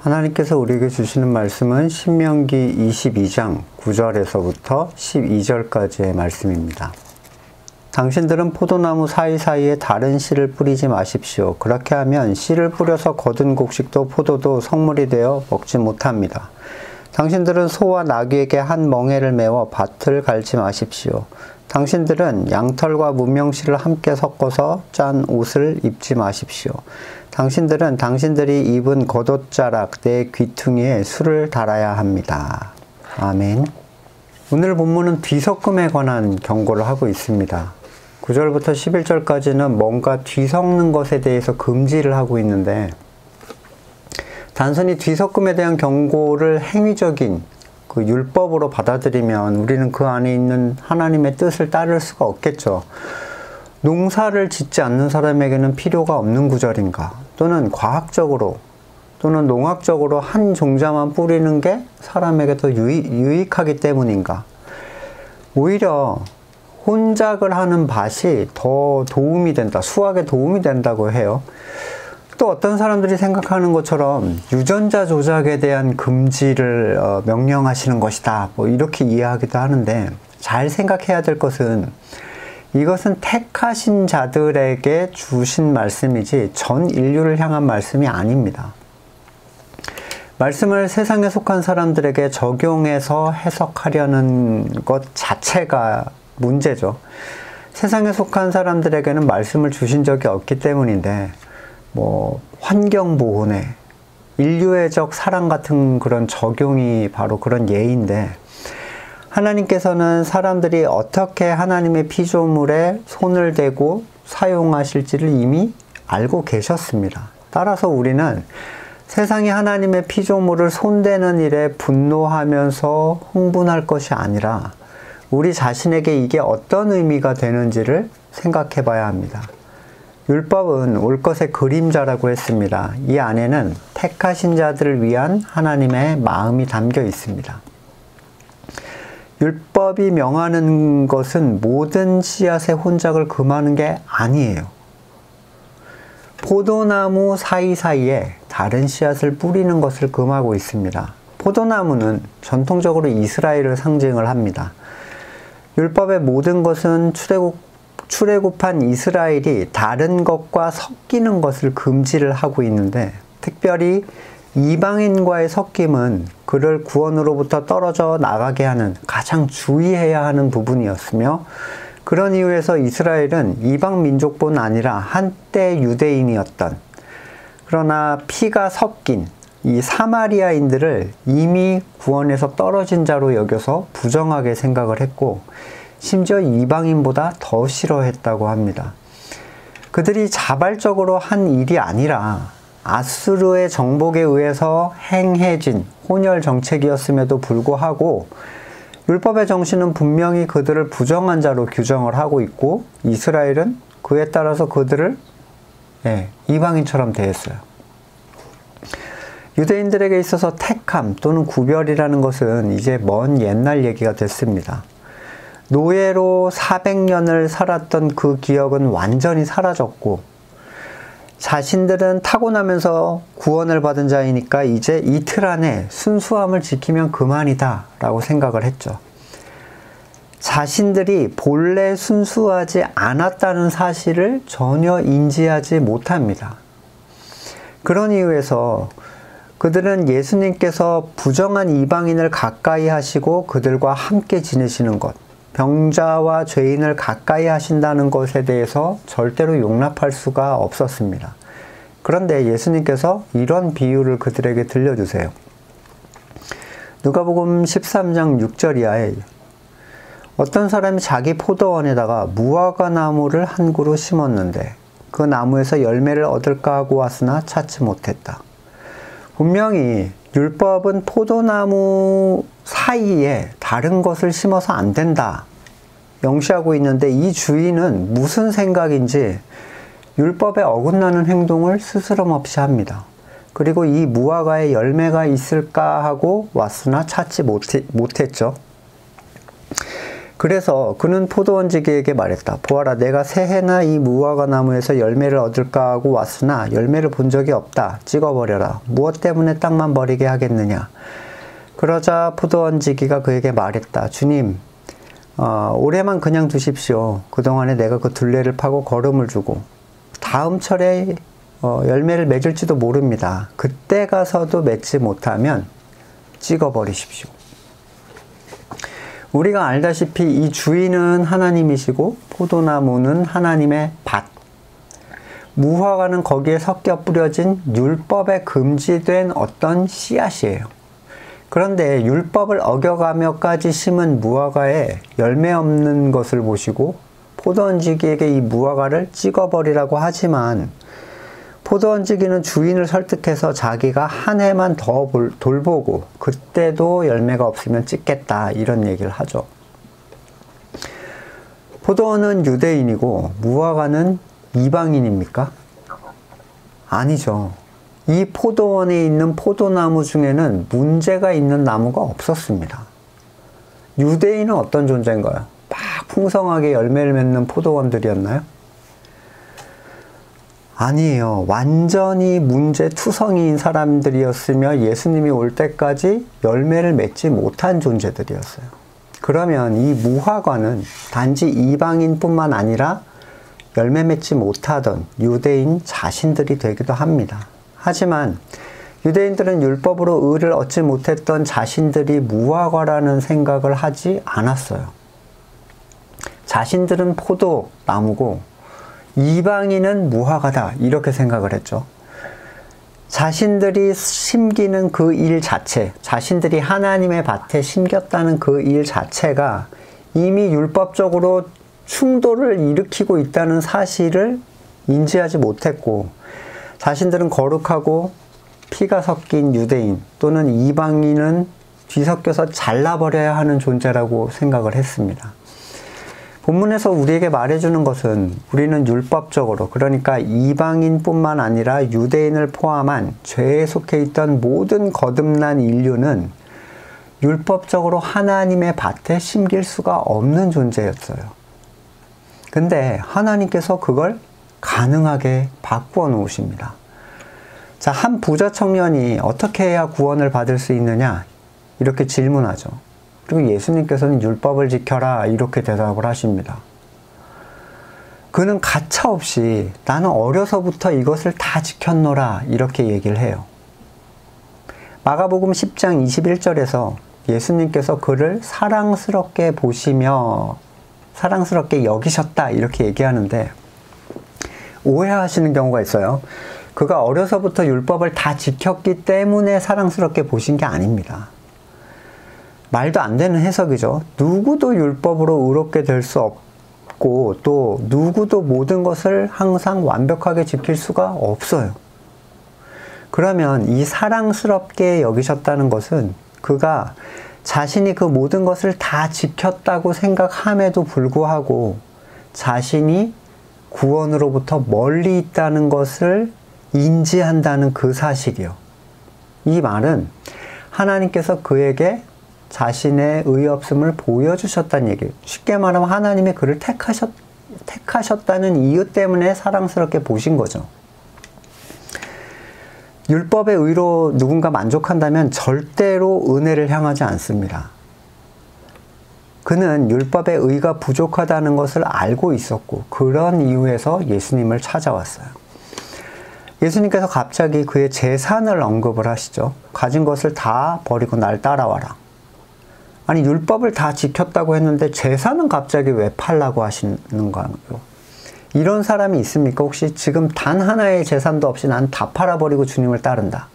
하나님께서 우리에게 주시는 말씀은 신명기 22장 9절에서부터 12절까지의 말씀입니다. 당신들은 포도나무 사이사이에 다른 씨를 뿌리지 마십시오. 그렇게 하면 씨를 뿌려서 거둔 곡식도 포도도 성물이 되어 먹지 못합니다. 당신들은 소와 나귀에게 한 멍에를 메워 밭을 갈지 마십시오. 당신들은 양털과 문명실을 함께 섞어서 짠 옷을 입지 마십시오. 당신들은 당신들이 입은 겉옷자락 내 귀퉁이에 술을 달아야 합니다. 아멘. 오늘 본문은 뒤섞음에 관한 경고를 하고 있습니다. 9절부터 11절까지는 뭔가 뒤섞는 것에 대해서 금지를 하고 있는데, 단순히 뒤섞음에 대한 경고를 행위적인 그 율법으로 받아들이면 우리는 그 안에 있는 하나님의 뜻을 따를 수가 없겠죠. 농사를 짓지 않는 사람에게는 필요가 없는 구절인가? 또는 과학적으로 또는 농학적으로 한 종자만 뿌리는 게 사람에게 더 유익하기 때문인가? 오히려 혼작을 하는 밭이 더 도움이 된다, 수확에 도움이 된다고 해요. 또 어떤 사람들이 생각하는 것처럼 유전자 조작에 대한 금지를 명령하시는 것이다, 뭐 이렇게 이해하기도 하는데, 잘 생각해야 될 것은 이것은 택하신 자들에게 주신 말씀이지 전 인류를 향한 말씀이 아닙니다. 말씀을 세상에 속한 사람들에게 적용해서 해석하려는 것 자체가 문제죠. 세상에 속한 사람들에게는 말씀을 주신 적이 없기 때문인데, 환경보호네, 인류애적 사랑 같은 그런 적용이 바로 그런 예인데, 하나님께서는 사람들이 어떻게 하나님의 피조물에 손을 대고 사용하실지를 이미 알고 계셨습니다. 따라서 우리는 세상이 하나님의 피조물을 손대는 일에 분노하면서 흥분할 것이 아니라 우리 자신에게 이게 어떤 의미가 되는지를 생각해 봐야 합니다. 율법은 올 것의 그림자라고 했습니다. 이 안에는 택하신 자들을 위한 하나님의 마음이 담겨 있습니다. 율법이 명하는 것은 모든 씨앗의 혼작을 금하는 게 아니에요. 포도나무 사이사이에 다른 씨앗을 뿌리는 것을 금하고 있습니다. 포도나무는 전통적으로 이스라엘을 상징을 합니다. 율법의 모든 것은 출애굽한 이스라엘이 다른 것과 섞이는 것을 금지를 하고 있는데, 특별히 이방인과의 섞임은 그를 구원으로부터 떨어져 나가게 하는 가장 주의해야 하는 부분이었으며, 그런 이유에서 이스라엘은 이방 민족뿐 아니라 한때 유대인이었던, 그러나 피가 섞인 이 사마리아인들을 이미 구원에서 떨어진 자로 여겨서 부정하게 생각을 했고, 심지어 이방인보다 더 싫어했다고 합니다. 그들이 자발적으로 한 일이 아니라 아수르의 정복에 의해서 행해진 혼혈 정책이었음에도 불구하고 율법의 정신은 분명히 그들을 부정한 자로 규정을 하고 있고, 이스라엘은 그에 따라서 그들을 이방인처럼 대했어요. 유대인들에게 있어서 택함 또는 구별이라는 것은 이제 먼 옛날 얘기가 됐습니다. 노예로 400년을 살았던 그 기억은 완전히 사라졌고, 자신들은 타고나면서 구원을 받은 자이니까 이제 이틀 안에 순수함을 지키면 그만이다 라고 생각을 했죠. 자신들이 본래 순수하지 않았다는 사실을 전혀 인지하지 못합니다. 그런 이유에서 그들은 예수님께서 부정한 이방인을 가까이 하시고 그들과 함께 지내시는 것, 병자와 죄인을 가까이 하신다는 것에 대해서 절대로 용납할 수가 없었습니다. 그런데 예수님께서 이런 비유를 그들에게 들려주세요. 누가복음 13장 6절 이하에 어떤 사람이 자기 포도원에다가 무화과 나무를 한 그루 심었는데 그 나무에서 열매를 얻을까 하고 왔으나 찾지 못했다. 분명히 율법은 포도나무 사이에 다른 것을 심어서 안 된다 명시하고 있는데, 이 주인은 무슨 생각인지 율법에 어긋나는 행동을 스스럼없이 합니다. 그리고 이 무화과에 열매가 있을까 하고 왔으나 찾지 못했죠. 그래서 그는 포도원지기에게 말했다. 보아라, 내가 새해나 이 무화과 나무에서 열매를 얻을까 하고 왔으나 열매를 본 적이 없다. 찍어버려라. 무엇 때문에 땅만 버리게 하겠느냐. 그러자 포도원지기가 그에게 말했다. 주님, 올해만 그냥 두십시오. 그동안에 내가 그 둘레를 파고 거름을 주고 다음 철에 열매를 맺을지도 모릅니다. 그때 가서도 맺지 못하면 찍어버리십시오. 우리가 알다시피 이 주인은 하나님이시고 포도나무는 하나님의 밭, 무화과는 거기에 섞여 뿌려진 율법에 금지된 어떤 씨앗이에요. 그런데 율법을 어겨가며까지 심은 무화과에 열매 없는 것을 보시고 포도원지기에게 이 무화과를 찍어버리라고 하지만 포도원지기는 주인을 설득해서 자기가 한 해만 더 돌보고 그때도 열매가 없으면 찍겠다 이런 얘기를 하죠. 포도원은 유대인이고 무화과는 이방인입니까? 아니죠. 이 포도원에 있는 포도나무 중에는 문제가 있는 나무가 없었습니다. 유대인은 어떤 존재인가요? 막 풍성하게 열매를 맺는 포도원들이었나요? 아니에요. 완전히 문제투성이인 사람들이었으며 예수님이 올 때까지 열매를 맺지 못한 존재들이었어요. 그러면 이 무화과는 단지 이방인뿐만 아니라 열매 맺지 못하던 유대인 자신들이 되기도 합니다. 하지만 유대인들은 율법으로 의를 얻지 못했던 자신들이 무화과라는 생각을 하지 않았어요. 자신들은 포도나무고 이방인은 무화과다 이렇게 생각을 했죠. 자신들이 심기는 그 일 자체, 자신들이 하나님의 밭에 심겼다는 그 일 자체가 이미 율법적으로 충돌을 일으키고 있다는 사실을 인지하지 못했고, 자신들은 거룩하고 피가 섞인 유대인 또는 이방인은 뒤섞여서 잘라버려야 하는 존재라고 생각을 했습니다. 본문에서 우리에게 말해주는 것은 우리는 율법적으로, 그러니까 이방인뿐만 아니라 유대인을 포함한 죄에 속해 있던 모든 거듭난 인류는 율법적으로 하나님의 밭에 심길 수가 없는 존재였어요. 근데 하나님께서 그걸 가능하게 바꾸어 놓으십니다. 자, 한 부자 청년이 어떻게 해야 구원을 받을 수 있느냐? 이렇게 질문하죠. 그리고 예수님께서는 율법을 지켜라 이렇게 대답을 하십니다. 그는 가차없이 나는 어려서부터 이것을 다 지켰노라 이렇게 얘기를 해요. 마가복음 10장 21절에서 예수님께서 그를 사랑스럽게 보시며 사랑스럽게 여기셨다 이렇게 얘기하는데 오해하시는 경우가 있어요. 그가 어려서부터 율법을 다 지켰기 때문에 사랑스럽게 보신 게 아닙니다. 말도 안 되는 해석이죠. 누구도 율법으로 의롭게 될 수 없고 또 누구도 모든 것을 항상 완벽하게 지킬 수가 없어요. 그러면 이 사랑스럽게 여기셨다는 것은 그가 자신이 그 모든 것을 다 지켰다고 생각함에도 불구하고 자신이 구원으로부터 멀리 있다는 것을 인지한다는 그 사실이요. 이 말은 하나님께서 그에게 자신의 의의 없음을 보여주셨다는 얘기예요. 쉽게 말하면 하나님이 그를 택하셨다는 이유 때문에 사랑스럽게 보신 거죠. 율법의 의로 누군가 만족한다면 절대로 은혜를 향하지 않습니다. 그는 율법의 의가 부족하다는 것을 알고 있었고 그런 이유에서 예수님을 찾아왔어요. 예수님께서 갑자기 그의 재산을 언급을 하시죠. 가진 것을 다 버리고 날 따라와라. 아니 율법을 다 지켰다고 했는데 재산은 갑자기 왜 팔라고 하시는 거예요? 이런 사람이 있습니까? 혹시 지금 단 하나의 재산도 없이 난 다 팔아버리고 주님을 따른다.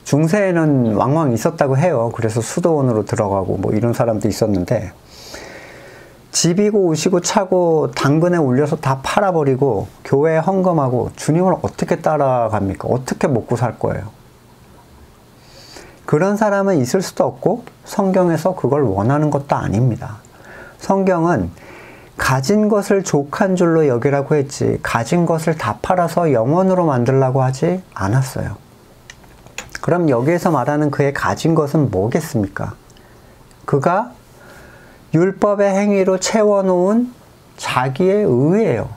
중세에는 왕왕 있었다고 해요. 그래서 수도원으로 들어가고 뭐 이런 사람도 있었는데 집이고 옷이고 차고 당근에 올려서 다 팔아버리고 교회에 헌금하고 주님을 어떻게 따라갑니까? 어떻게 먹고 살 거예요? 그런 사람은 있을 수도 없고 성경에서 그걸 원하는 것도 아닙니다. 성경은 가진 것을 족한 줄로 여기라고 했지 가진 것을 다 팔아서 영원으로 만들라고 하지 않았어요. 그럼 여기에서 말하는 그의 가진 것은 뭐겠습니까? 그가 율법의 행위로 채워놓은 자기의 의예요.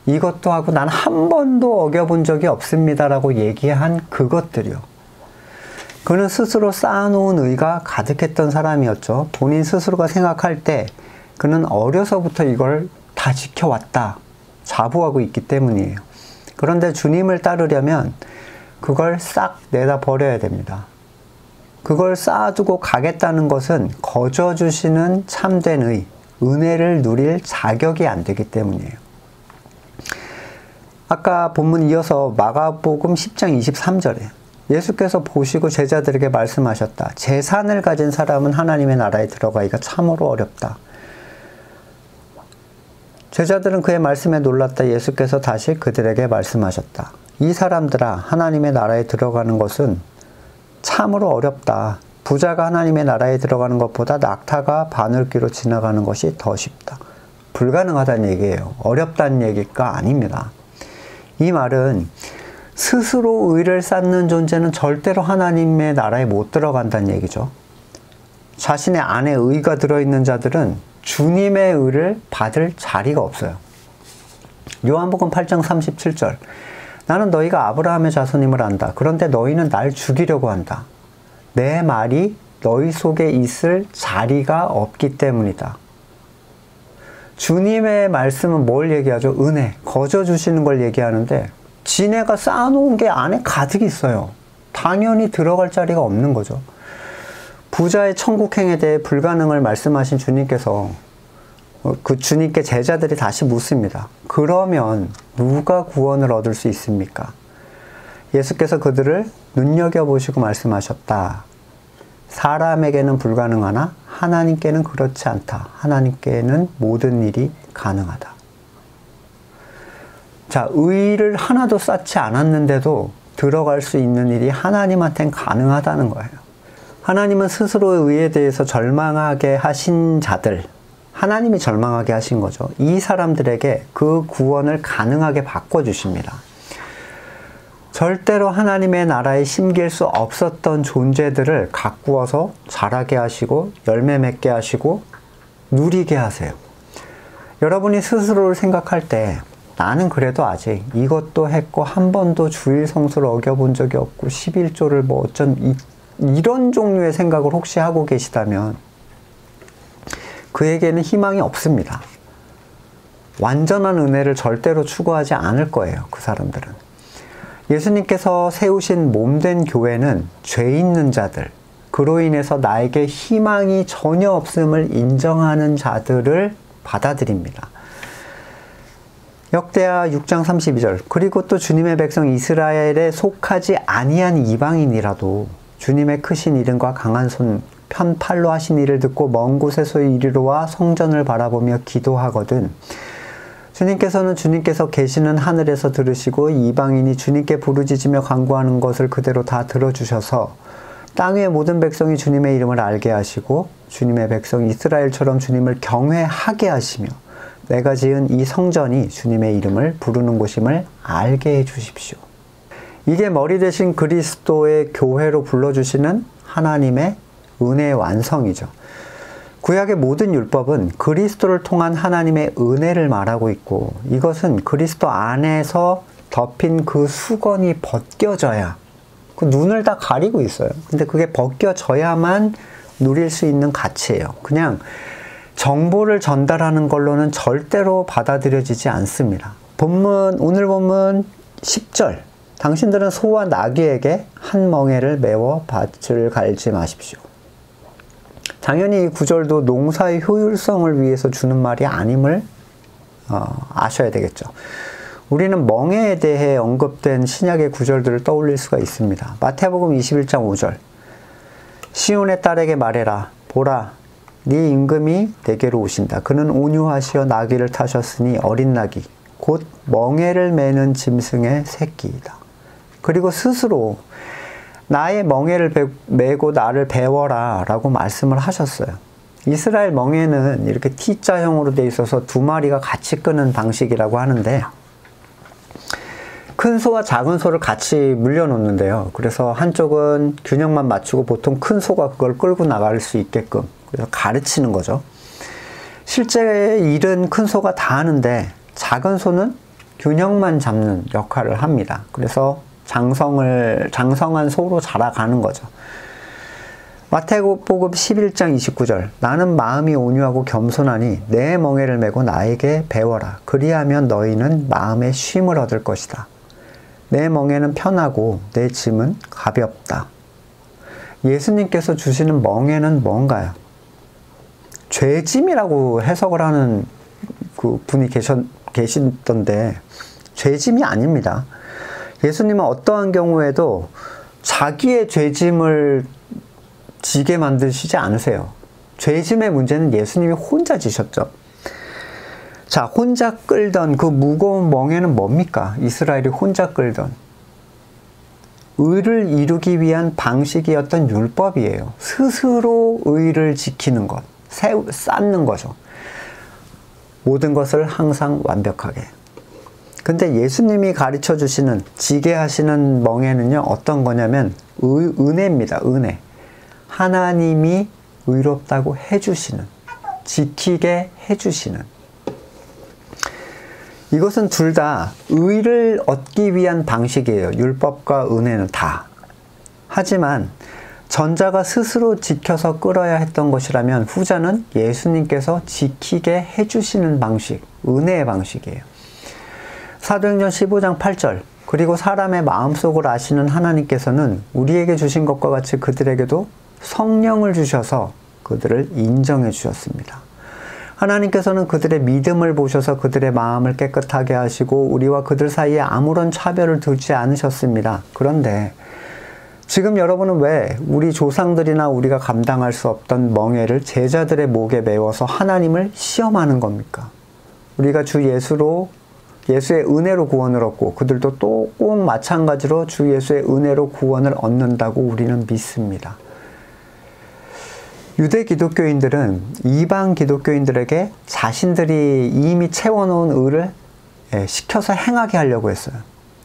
이것도 하고 난 한 번도 어겨본 적이 없습니다라고 얘기한 그것들이요. 그는 스스로 쌓아놓은 의가 가득했던 사람이었죠. 본인 스스로가 생각할 때 그는 어려서부터 이걸 다 지켜왔다. 자부하고 있기 때문이에요. 그런데 주님을 따르려면 그걸 싹 내다 버려야 됩니다. 그걸 쌓아두고 가겠다는 것은 거저 주시는 참된 의, 은혜를 누릴 자격이 안 되기 때문이에요. 아까 본문 이어서 마가복음 10장 23절에 예수께서 보시고 제자들에게 말씀하셨다. 재산을 가진 사람은 하나님의 나라에 들어가기가 참으로 어렵다. 제자들은 그의 말씀에 놀랐다. 예수께서 다시 그들에게 말씀하셨다. 이 사람들아, 하나님의 나라에 들어가는 것은 참으로 어렵다. 부자가 하나님의 나라에 들어가는 것보다 낙타가 바늘귀로 지나가는 것이 더 쉽다. 불가능하다는 얘기예요. 어렵다는 얘기가 아닙니다. 이 말은 스스로 의를 쌓는 존재는 절대로 하나님의 나라에 못 들어간다는 얘기죠. 자신의 안에 의가 들어있는 자들은 주님의 의를 받을 자리가 없어요. 요한복음 8장 37절. 나는 너희가 아브라함의 자손임을 안다. 그런데 너희는 날 죽이려고 한다. 내 말이 너희 속에 있을 자리가 없기 때문이다. 주님의 말씀은 뭘 얘기하죠? 은혜, 거저 주시는 걸 얘기하는데 지네가 쌓아놓은 게 안에 가득 있어요. 당연히 들어갈 자리가 없는 거죠. 부자의 천국행에 대해 불가능을 말씀하신 주님께서 그 주님께 제자들이 다시 묻습니다. 그러면 누가 구원을 얻을 수 있습니까? 예수께서 그들을 눈여겨보시고 말씀하셨다. 사람에게는 불가능하나 하나님께는 그렇지 않다. 하나님께는 모든 일이 가능하다. 자, 의를 하나도 쌓지 않았는데도 들어갈 수 있는 일이 하나님한테는 가능하다는 거예요. 하나님은 스스로의 의에 대해서 절망하게 하신 자들, 하나님이 절망하게 하신 거죠. 이 사람들에게 그 구원을 가능하게 바꿔주십니다. 절대로 하나님의 나라에 심길 수 없었던 존재들을 가꾸어서 자라게 하시고 열매 맺게 하시고 누리게 하세요. 여러분이 스스로를 생각할 때 나는 그래도 아직 이것도 했고 한 번도 주일 성수를 어겨본 적이 없고 11조를 뭐 어쩐 이런 종류의 생각을 혹시 하고 계시다면 그에게는 희망이 없습니다. 완전한 은혜를 절대로 추구하지 않을 거예요. 그 사람들은. 예수님께서 세우신 몸된 교회는 죄 있는 자들, 그로 인해서 나에게 희망이 전혀 없음을 인정하는 자들을 받아들입니다. 역대하 6장 32절. 그리고 또 주님의 백성 이스라엘에 속하지 아니한 이방인이라도 주님의 크신 이름과 강한 손, 편팔로 하신 일을 듣고 먼 곳에서 이리로 와 성전을 바라보며 기도하거든. 주님께서는 주님께서 계시는 하늘에서 들으시고 이방인이 주님께 부르짖으며 간구하는 것을 그대로 다 들어주셔서 땅 위의 모든 백성이 주님의 이름을 알게 하시고 주님의 백성 이스라엘처럼 주님을 경외하게 하시며 내가 지은 이 성전이 주님의 이름을 부르는 곳임을 알게 해 주십시오. 이게 머리 대신 그리스도의 교회로 불러주시는 하나님의 은혜의 완성이죠. 구약의 모든 율법은 그리스도를 통한 하나님의 은혜를 말하고 있고 이것은 그리스도 안에서 덮인 그 수건이 벗겨져야 그 눈을 다 가리고 있어요. 근데 그게 벗겨져야만 누릴 수 있는 가치예요. 그냥 정보를 전달하는 걸로는 절대로 받아들여지지 않습니다. 오늘 본문 10절. 당신들은 소와 나귀에게 한 멍에를 메워 밭을 갈지 마십시오. 당연히 이 구절도 농사의 효율성을 위해서 주는 말이 아님을 아셔야 되겠죠. 우리는 멍에에 대해 언급된 신약의 구절들을 떠올릴 수가 있습니다. 마태복음 21장 5절. 시온의 딸에게 말해라. 보라, 네 임금이 내게로 오신다. 그는 온유하시어 나귀를 타셨으니 어린 나귀, 곧 멍에를 매는 짐승의 새끼이다. 그리고 스스로 나의 멍에를 메고 나를 배워라 라고 말씀을 하셨어요. 이스라엘 멍에는 이렇게 T자형으로 돼 있어서 두 마리가 같이 끄는 방식이라고 하는데 큰 소와 작은 소를 같이 물려놓는데요. 그래서 한쪽은 균형만 맞추고 보통 큰 소가 그걸 끌고 나갈 수 있게끔 그래서 가르치는 거죠. 실제 일은 큰 소가 다 하는데 작은 소는 균형만 잡는 역할을 합니다. 그래서 장성한 소로 자라가는 거죠. 마태복음 11장 29절 나는 마음이 온유하고 겸손하니 내 멍에를 메고 나에게 배워라. 그리하면 너희는 마음의 쉼을 얻을 것이다. 내 멍에는 편하고 내 짐은 가볍다. 예수님께서 주시는 멍에는 뭔가요? 죄짐이라고 해석을 하는 그 분이 계시던데 죄짐이 아닙니다. 예수님은 어떠한 경우에도 자기의 죄짐을 지게 만드시지 않으세요. 죄짐의 문제는 예수님이 혼자 지셨죠. 자, 혼자 끌던 그 무거운 멍에는 뭡니까? 이스라엘이 혼자 끌던 의를 이루기 위한 방식이었던 율법이에요. 스스로 의를 지키는 것, 쌓는 거죠. 모든 것을 항상 완벽하게. 근데 예수님이 가르쳐 주시는, 지게 하시는 멍에는요, 어떤 거냐면 은혜입니다. 은혜. 하나님이 의롭다고 해주시는, 지키게 해주시는. 이것은 둘 다 의를 얻기 위한 방식이에요. 율법과 은혜는 다. 하지만 전자가 스스로 지켜서 끌어야 했던 것이라면 후자는 예수님께서 지키게 해주시는 방식, 은혜의 방식이에요. 사도행전 15장 8절 그리고 사람의 마음속을 아시는 하나님께서는 우리에게 주신 것과 같이 그들에게도 성령을 주셔서 그들을 인정해 주셨습니다. 하나님께서는 그들의 믿음을 보셔서 그들의 마음을 깨끗하게 하시고 우리와 그들 사이에 아무런 차별을 두지 않으셨습니다. 그런데 지금 여러분은 왜 우리 조상들이나 우리가 감당할 수 없던 멍에를 제자들의 목에 메워서 하나님을 시험하는 겁니까? 우리가 주 예수의 은혜로 구원을 얻고 그들도 또 꼭 마찬가지로 주 예수의 은혜로 구원을 얻는다고 우리는 믿습니다. 유대 기독교인들은 이방 기독교인들에게 자신들이 이미 채워놓은 의를 시켜서 행하게 하려고 했어요.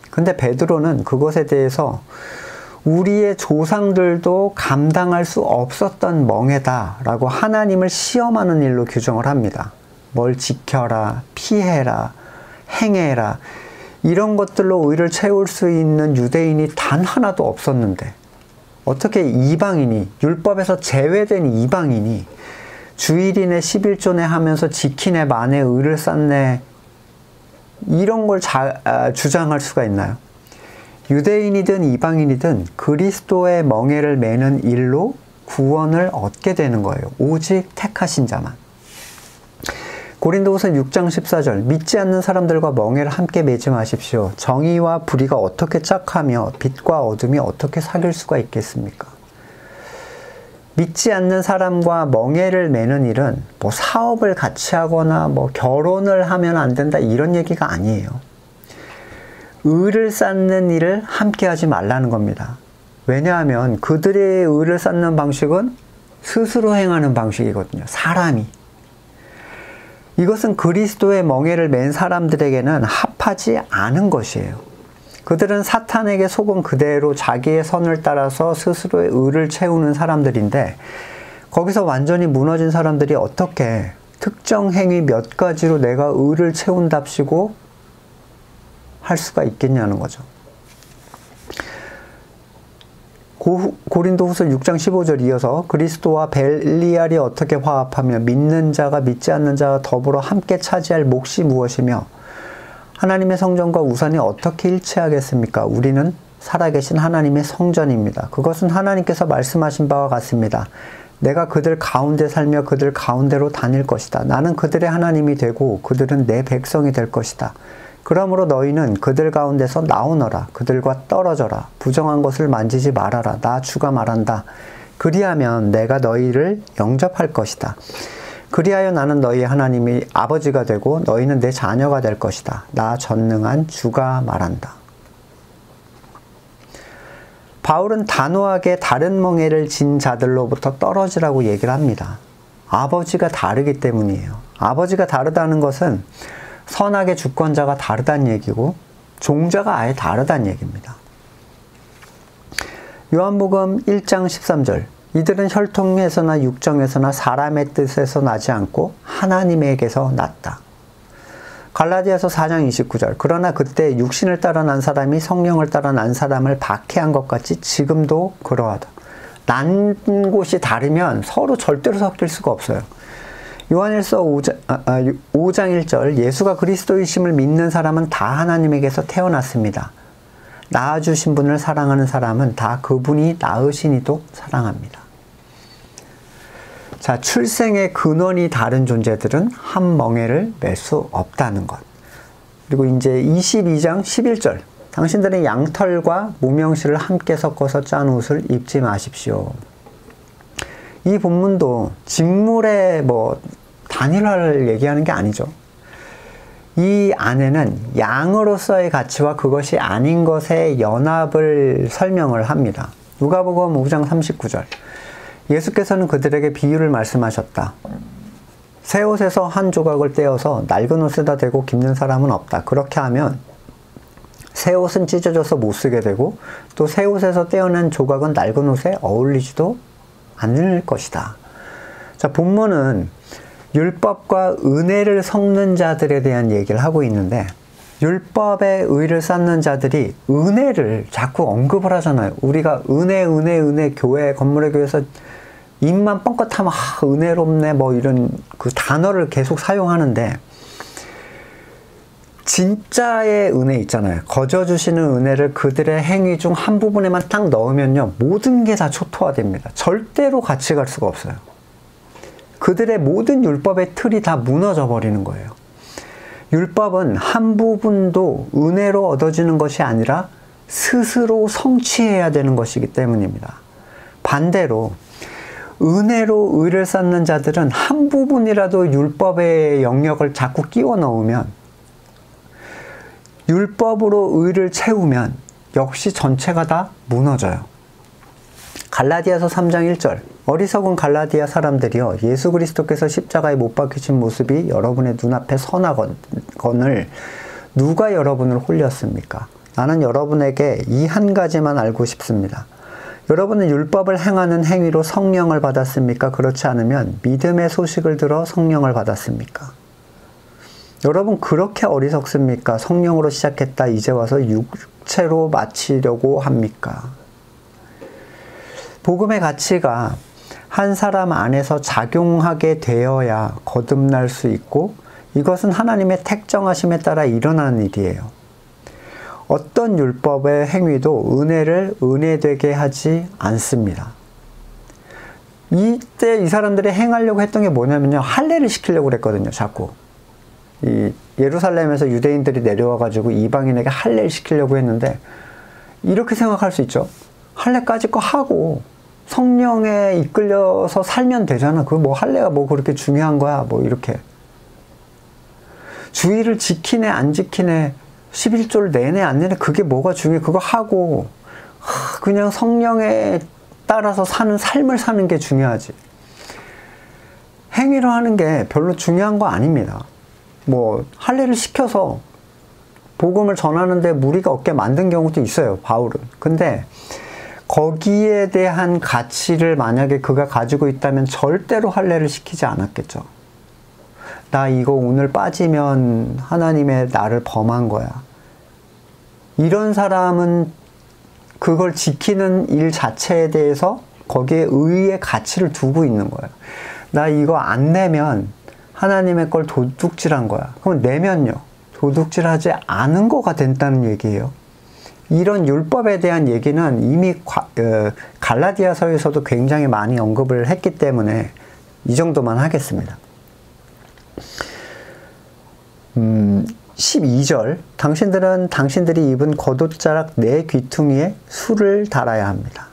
근데 베드로는 그것에 대해서 우리의 조상들도 감당할 수 없었던 멍에다라고 하나님을 시험하는 일로 규정을 합니다. 뭘 지켜라, 피해라, 행해라 이런 것들로 의를 채울 수 있는 유대인이 단 하나도 없었는데 어떻게 이방인이, 율법에서 제외된 이방인이 주일이네 11조네 하면서 지키네 만에 의를 쌓네 이런 걸 주장할 수가 있나요? 유대인이든 이방인이든 그리스도의 멍에를 매는 일로 구원을 얻게 되는 거예요. 오직 택하신 자만. 고린도후서 6장 14절 믿지 않는 사람들과 멍에를 함께 매지 마십시오. 정의와 불의가 어떻게 짝하며 빛과 어둠이 어떻게 사귈 수가 있겠습니까? 믿지 않는 사람과 멍에를 매는 일은 뭐 사업을 같이 하거나 뭐 결혼을 하면 안 된다 이런 얘기가 아니에요. 의를 쌓는 일을 함께 하지 말라는 겁니다. 왜냐하면 그들의 의를 쌓는 방식은 스스로 행하는 방식이거든요. 사람이. 이것은 그리스도의 멍에를 맨 사람들에게는 합하지 않은 것이에요. 그들은 사탄에게 속은 그대로 자기의 선을 따라서 스스로의 의를 채우는 사람들인데 거기서 완전히 무너진 사람들이 어떻게 특정 행위 몇 가지로 내가 의를 채운답시고 할 수가 있겠냐는 거죠. 고린도후서 6장 15절 이어서 그리스도와 벨리알이 어떻게 화합하며 믿는 자가 믿지 않는 자와 더불어 함께 차지할 몫이 무엇이며 하나님의 성전과 우상이 어떻게 일치하겠습니까? 우리는 살아계신 하나님의 성전입니다. 그것은 하나님께서 말씀하신 바와 같습니다. 내가 그들 가운데 살며 그들 가운데로 다닐 것이다. 나는 그들의 하나님이 되고 그들은 내 백성이 될 것이다. 그러므로 너희는 그들 가운데서 나오너라. 그들과 떨어져라. 부정한 것을 만지지 말아라. 나 주가 말한다. 그리하면 내가 너희를 영접할 것이다. 그리하여 나는 너희 하나님이 아버지가 되고 너희는 내 자녀가 될 것이다. 나 전능한 주가 말한다. 바울은 단호하게 다른 멍에를 진 자들로부터 떨어지라고 얘기를 합니다. 아버지가 다르기 때문이에요. 아버지가 다르다는 것은 선악의 주권자가 다르다는 얘기고 종자가 아예 다르다는 얘기입니다. 요한복음 1장 13절 이들은 혈통에서나 육정에서나 사람의 뜻에서 나지 않고 하나님에게서 났다. 갈라디아서 4장 29절. 그러나 그때 육신을 따라 난 사람이 성령을 따라 난 사람을 박해한 것 같이 지금도 그러하다. 난 곳이 다르면 서로 절대로 섞일 수가 없어요. 요한일서 5장 1절. 예수가 그리스도이심을 믿는 사람은 다 하나님에게서 태어났습니다. 낳아주신 분을 사랑하는 사람은 다 그분이 낳으신 이도 사랑합니다. 자, 출생의 근원이 다른 존재들은 한 멍에를 맬 수 없다는 것. 그리고 이제 22장 11절. 당신들은 양털과 무명실을 함께 섞어서 짠 옷을 입지 마십시오. 이 본문도 직물의 단일화를 얘기하는 게 아니죠. 이 안에는 양으로서의 가치와 그것이 아닌 것의 연합을 설명을 합니다. 누가복음 5장 39절. 예수께서는 그들에게 비유를 말씀하셨다. 새 옷에서 한 조각을 떼어서 낡은 옷에다 대고 깁는 사람은 없다. 그렇게 하면 새 옷은 찢어져서 못 쓰게 되고 또 새 옷에서 떼어낸 조각은 낡은 옷에 어울리지도 않을 것이다. 자, 본문은 율법과 은혜를 섞는 자들에 대한 얘기를 하고 있는데 율법에 의를 쌓는 자들이 은혜를 자꾸 언급을 하잖아요. 우리가 은혜 교회 건물의 교회에서 입만 뻥끗하면 은혜롭네 이런 그 단어를 계속 사용하는데 진짜의 은혜 있잖아요. 거저 주시는 은혜를 그들의 행위 중 한 부분에만 딱 넣으면요 모든 게 다 초토화됩니다. 절대로 같이 갈 수가 없어요. 그들의 모든 율법의 틀이 다 무너져 버리는 거예요. 율법은 한 부분도 은혜로 얻어지는 것이 아니라 스스로 성취해야 되는 것이기 때문입니다. 반대로 은혜로 의를 쌓는 자들은 한 부분이라도 율법의 영역을 자꾸 끼워 넣으면 율법으로 의를 채우면 역시 전체가 다 무너져요. 갈라디아서 3장 1절. 어리석은 갈라디아 사람들이여, 예수 그리스도께서 십자가에 못 박히신 모습이 여러분의 눈앞에 선하거늘 누가 여러분을 홀렸습니까? 나는 여러분에게 이 한 가지만 알고 싶습니다. 여러분은 율법을 행하는 행위로 성령을 받았습니까? 그렇지 않으면 믿음의 소식을 들어 성령을 받았습니까? 여러분 그렇게 어리석습니까? 성령으로 시작했다 이제 와서 육체로 마치려고 합니까? 복음의 가치가 한 사람 안에서 작용하게 되어야 거듭날 수 있고 이것은 하나님의 택정하심에 따라 일어나는 일이에요. 어떤 율법의 행위도 은혜를 은혜되게 하지 않습니다. 이때 이 사람들이 행하려고 했던 게 뭐냐면요. 할례를 시키려고 그랬거든요. 자꾸. 이 예루살렘에서 유대인들이 내려와가지고 이방인에게 할례를 시키려고 했는데 이렇게 생각할 수 있죠. 할례까지 거 하고 성령에 이끌려서 살면 되잖아. 그 할례가 그렇게 중요한 거야. 이렇게. 주의를 지키네 안 지키네 11조를 내내 안 내내 그게 뭐가 중요해. 그거 하고 그냥 성령에 따라서 사는 삶을 사는 게 중요하지. 행위로 하는 게 별로 중요한 거 아닙니다. 할례를 시켜서 복음을 전하는데 무리가 없게 만든 경우도 있어요. 바울은. 근데 거기에 대한 가치를 만약에 그가 가지고 있다면 절대로 할례를 시키지 않았겠죠. 나 이거 오늘 빠지면 하나님의 나를 범한 거야. 이런 사람은 그걸 지키는 일 자체에 대해서 거기에 의의 가치를 두고 있는 거예요. 나 이거 안 내면 하나님의 걸 도둑질한 거야. 그럼 내면요. 도둑질하지 않은 거가 된다는 얘기예요. 이런 율법에 대한 얘기는 이미 갈라디아서에서도 굉장히 많이 언급을 했기 때문에 이 정도만 하겠습니다. 12절. 당신들은 당신들이 입은 겉옷자락 네 귀퉁이에 술을 달아야 합니다.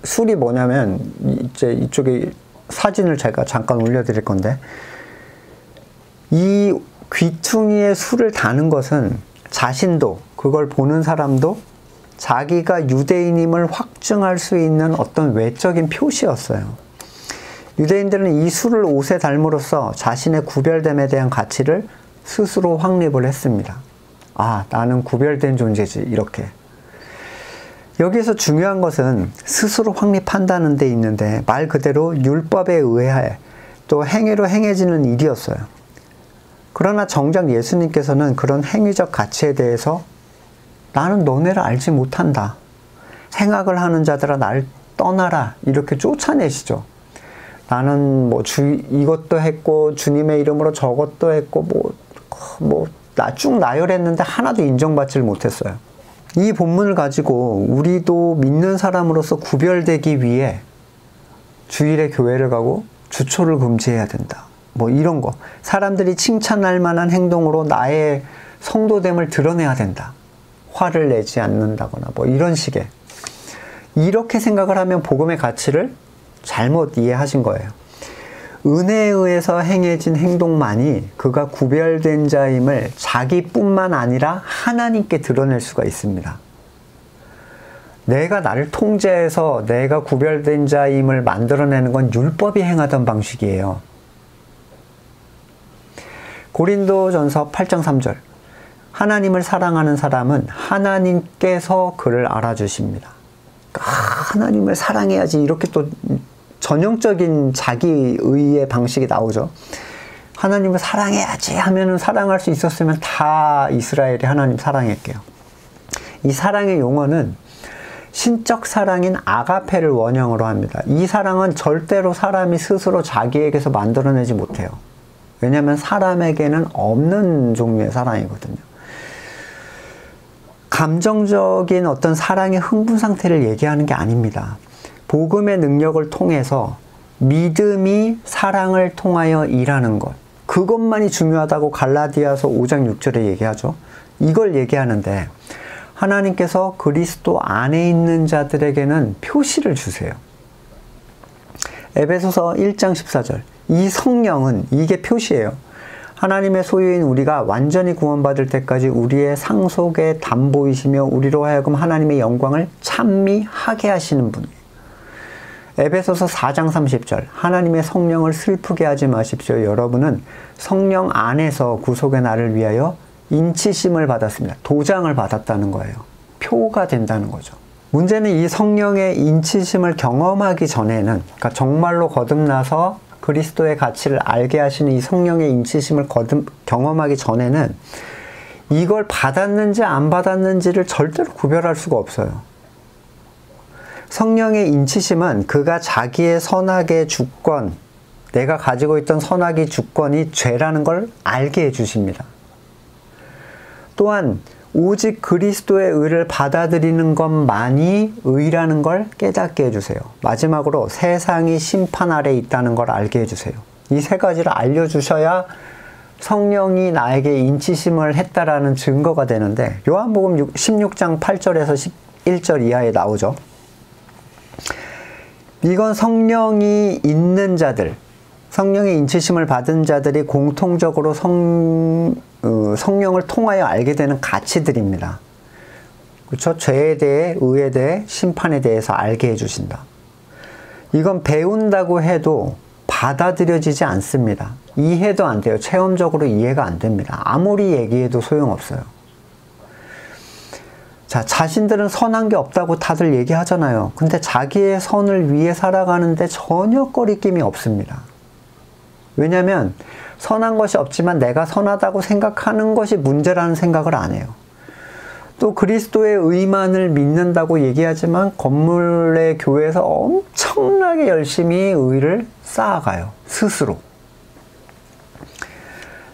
술이 뭐냐면 이제 이쪽에 사진을 제가 잠깐 올려드릴 건데 이 귀퉁이에 술을 다는 것은 자신도 그걸 보는 사람도 자기가 유대인임을 확증할 수 있는 어떤 외적인 표시였어요. 유대인들은 이 술을 옷에 닮으로써 자신의 구별됨에 대한 가치를 스스로 확립을 했습니다. 아, 나는 구별된 존재지. 이렇게. 여기서 중요한 것은 스스로 확립한다는 데 있는데 말 그대로 율법에 의해 또 행위로 행해지는 일이었어요. 그러나 정작 예수님께서는 그런 행위적 가치에 대해서 나는 너네를 알지 못한다. 행악을 하는 자들아 나를 떠나라. 이렇게 쫓아내시죠. 나는 뭐 이것도 했고 주님의 이름으로 저것도 했고 쭉 나열했는데 하나도 인정받지를 못했어요. 이 본문을 가지고 우리도 믿는 사람으로서 구별되기 위해 주일에 교회를 가고 주초를 금지해야 된다. 뭐 이런 거. 사람들이 칭찬할 만한 행동으로 나의 성도됨을 드러내야 된다. 화를 내지 않는다거나 뭐 이런 식의. 이렇게 생각을 하면 복음의 가치를 잘못 이해하신 거예요. 은혜에 의해서 행해진 행동만이 그가 구별된 자임을 자기뿐만 아니라 하나님께 드러낼 수가 있습니다. 내가 나를 통제해서 내가 구별된 자임을 만들어내는 건 율법이 행하던 방식이에요. 고린도전서 8장 3절. 하나님을 사랑하는 사람은 하나님께서 그를 알아주십니다. 하나님을 사랑해야지 이렇게 또 전형적인 자기의의 방식이 나오죠. 하나님을 사랑해야지 하면은 사랑할 수 있었으면 다 이스라엘이 하나님 사랑할게요. 이 사랑의 용어는 신적 사랑인 아가페를 원형으로 합니다. 이 사랑은 절대로 사람이 스스로 자기에게서 만들어내지 못해요. 왜냐하면 사람에게는 없는 종류의 사랑이거든요. 감정적인 어떤 사랑의 흥분 상태를 얘기하는 게 아닙니다. 복음의 능력을 통해서 믿음이 사랑을 통하여 일하는 것. 그것만이 중요하다고 갈라디아서 5장 6절에 얘기하죠. 이걸 얘기하는데 하나님께서 그리스도 안에 있는 자들에게는 표시를 주세요. 에베소서 1장 14절. 이 성령은 이게 표시예요. 하나님의 소유인 우리가 완전히 구원받을 때까지 우리의 상속의 담보이시며 우리로 하여금 하나님의 영광을 찬미하게 하시는 분이에요. 에베소서 4장 30절. 하나님의 성령을 슬프게 하지 마십시오. 여러분은 성령 안에서 구속의 날을 위하여 인치심을 받았습니다. 도장을 받았다는 거예요. 표가 된다는 거죠. 문제는 이 성령의 인치심을 경험하기 전에는, 그러니까 정말로 거듭나서 그리스도의 가치를 알게 하시는 이 성령의 인치심을 경험하기 전에는 이걸 받았는지 안 받았는지를 절대로 구별할 수가 없어요. 성령의 인치심은 그가 자기의 선악의 주권, 내가 가지고 있던 선악의 주권이 죄라는 걸 알게 해주십니다. 또한 오직 그리스도의 의를 받아들이는 것만이 의라는 걸 깨닫게 해주세요. 마지막으로 세상이 심판 아래 있다는 걸 알게 해주세요. 이 세 가지를 알려주셔야 성령이 나에게 인치심을 했다라는 증거가 되는데 요한복음 16장 8절에서 11절 이하에 나오죠. 이건 성령이 있는 자들, 성령의 인치심을 받은 자들이 공통적으로 성령을 통하여 알게 되는 가치들입니다. 그렇죠? 죄에 대해, 의에 대해, 심판에 대해서 알게 해주신다. 이건 배운다고 해도 받아들여지지 않습니다. 이해도 안 돼요. 체험적으로 이해가 안 됩니다. 아무리 얘기해도 소용없어요. 자, 자신들은 선한 게 없다고 다들 얘기하잖아요. 근데 자기의 선을 위해 살아가는데 전혀 꺼리낌이 없습니다. 왜냐하면 선한 것이 없지만 내가 선하다고 생각하는 것이 문제라는 생각을 안 해요. 또 그리스도의 의만을 믿는다고 얘기하지만 건물의 교회에서 엄청나게 열심히 의를 쌓아가요. 스스로.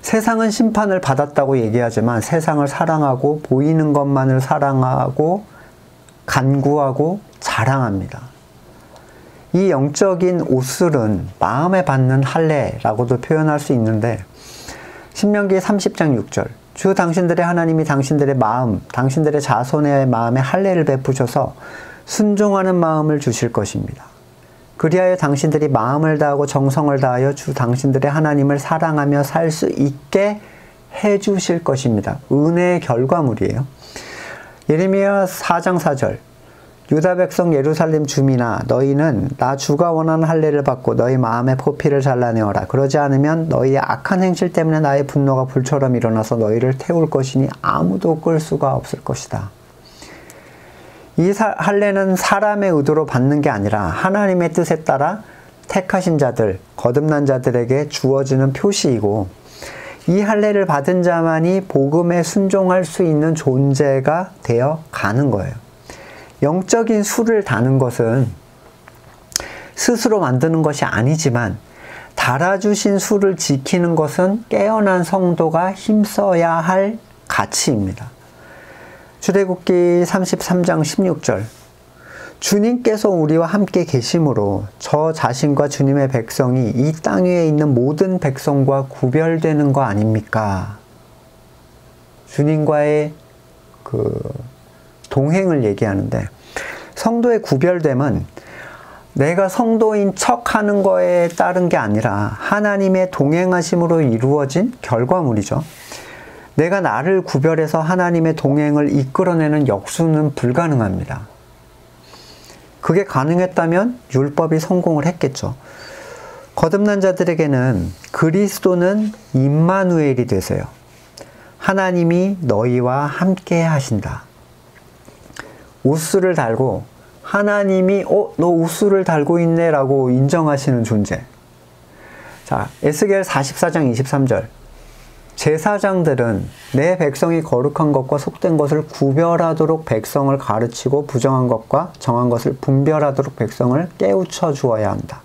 세상은 심판을 받았다고 얘기하지만 세상을 사랑하고 보이는 것만을 사랑하고 간구하고 자랑합니다. 이 영적인 옷술은 마음에 받는 할례라고도 표현할 수 있는데 신명기 30장 6절 주 당신들의 하나님이 당신들의 마음, 당신들의 자손의 마음에 할례를 베푸셔서 순종하는 마음을 주실 것입니다. 그리하여 당신들이 마음을 다하고 정성을 다하여 주 당신들의 하나님을 사랑하며 살 수 있게 해주실 것입니다. 은혜의 결과물이에요. 예레미야 4장 4절 유다 백성 예루살렘 주민아 너희는 나 주가 원하는 할례를 받고 너희 마음의 포피를 잘라내어라. 그러지 않으면 너희의 악한 행실 때문에 나의 분노가 불처럼 일어나서 너희를 태울 것이니 아무도 끌 수가 없을 것이다. 이 할례는 사람의 의도로 받는 게 아니라 하나님의 뜻에 따라 택하신 자들, 거듭난 자들에게 주어지는 표시이고, 이 할례를 받은 자만이 복음에 순종할 수 있는 존재가 되어 가는 거예요. 영적인 수를 다는 것은 스스로 만드는 것이 아니지만 달아주신 수를 지키는 것은 깨어난 성도가 힘써야 할 가치입니다. 출애굽기 33장 16절, 주님께서 우리와 함께 계심으로 저 자신과 주님의 백성이 이 땅 위에 있는 모든 백성과 구별되는 거 아닙니까? 주님과의 동행을 얘기하는데, 성도의 구별됨은 내가 성도인 척 하는 거에 따른 게 아니라 하나님의 동행하심으로 이루어진 결과물이죠. 내가 나를 구별해서 하나님의 동행을 이끌어내는 역수는 불가능합니다. 그게 가능했다면 율법이 성공을 했겠죠. 거듭난 자들에게는 그리스도는 임마누엘이 되세요. 하나님이 너희와 함께 하신다. 우스를 달고 하나님이 너 우스를 달고 있네 라고 인정하시는 존재. 자, 에스겔 44장 23절, 제사장들은 내 백성이 거룩한 것과 속된 것을 구별하도록 백성을 가르치고 부정한 것과 정한 것을 분별하도록 백성을 깨우쳐 주어야 한다.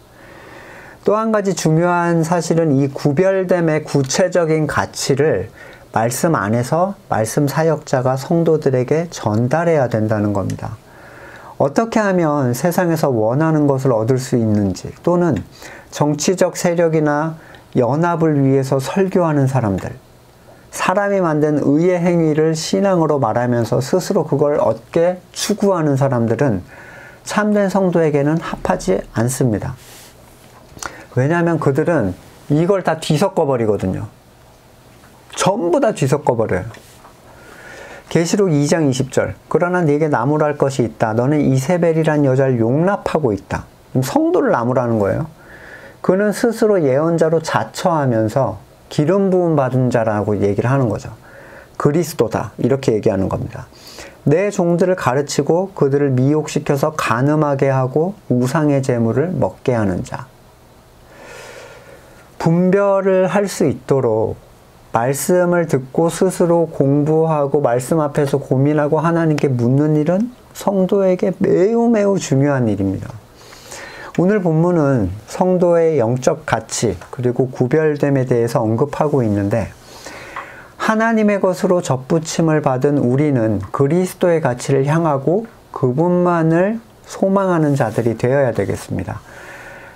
또 한 가지 중요한 사실은 이 구별됨의 구체적인 가치를 말씀 안에서 말씀 사역자가 성도들에게 전달해야 된다는 겁니다. 어떻게 하면 세상에서 원하는 것을 얻을 수 있는지, 또는 정치적 세력이나 연합을 위해서 설교하는 사람들, 사람이 만든 의의 행위를 신앙으로 말하면서 스스로 그걸 얻게 추구하는 사람들은 참된 성도에게는 합하지 않습니다. 왜냐하면 그들은 이걸 다 뒤섞어 버리거든요. 전부 다 뒤섞어 버려요. 계시록 2장 20절, 그러나 네게 나무랄 것이 있다. 너는 이세벨이란 여자를 용납하고 있다. 성도를 나무라는 거예요. 그는 스스로 예언자로 자처하면서 기름 부음 받은 자라고 얘기를 하는 거죠. 그리스도다, 이렇게 얘기하는 겁니다. 내 종들을 가르치고 그들을 미혹시켜서 간음하게 하고 우상의 재물을 먹게 하는 자. 분별을 할 수 있도록 말씀을 듣고 스스로 공부하고 말씀 앞에서 고민하고 하나님께 묻는 일은 성도에게 매우 매우 중요한 일입니다. 오늘 본문은 성도의 영적 가치 그리고 구별됨에 대해서 언급하고 있는데, 하나님의 것으로 접붙임을 받은 우리는 그리스도의 가치를 향하고 그분만을 소망하는 자들이 되어야 되겠습니다.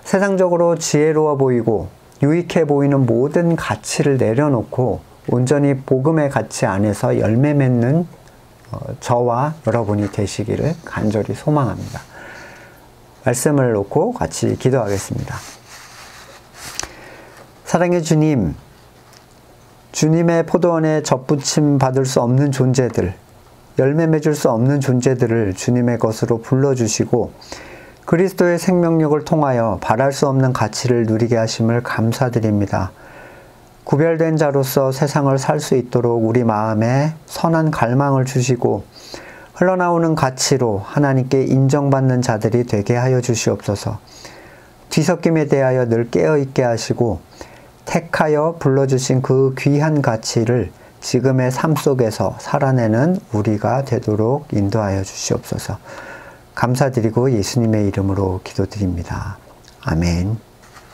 세상적으로 지혜로워 보이고 유익해 보이는 모든 가치를 내려놓고 온전히 복음의 가치 안에서 열매 맺는 저와 여러분이 되시기를 간절히 소망합니다. 말씀을 놓고 같이 기도하겠습니다. 사랑의 주님, 주님의 포도원에 접붙임 받을 수 없는 존재들, 열매 맺을 수 없는 존재들을 주님의 것으로 불러주시고 그리스도의 생명력을 통하여 바랄 수 없는 가치를 누리게 하심을 감사드립니다. 구별된 자로서 세상을 살 수 있도록 우리 마음에 선한 갈망을 주시고 흘러나오는 가치로 하나님께 인정받는 자들이 되게 하여 주시옵소서. 뒤섞임에 대하여 늘 깨어있게 하시고 택하여 불러주신 그 귀한 가치를 지금의 삶 속에서 살아내는 우리가 되도록 인도하여 주시옵소서. 감사드리고 예수님의 이름으로 기도드립니다. 아멘.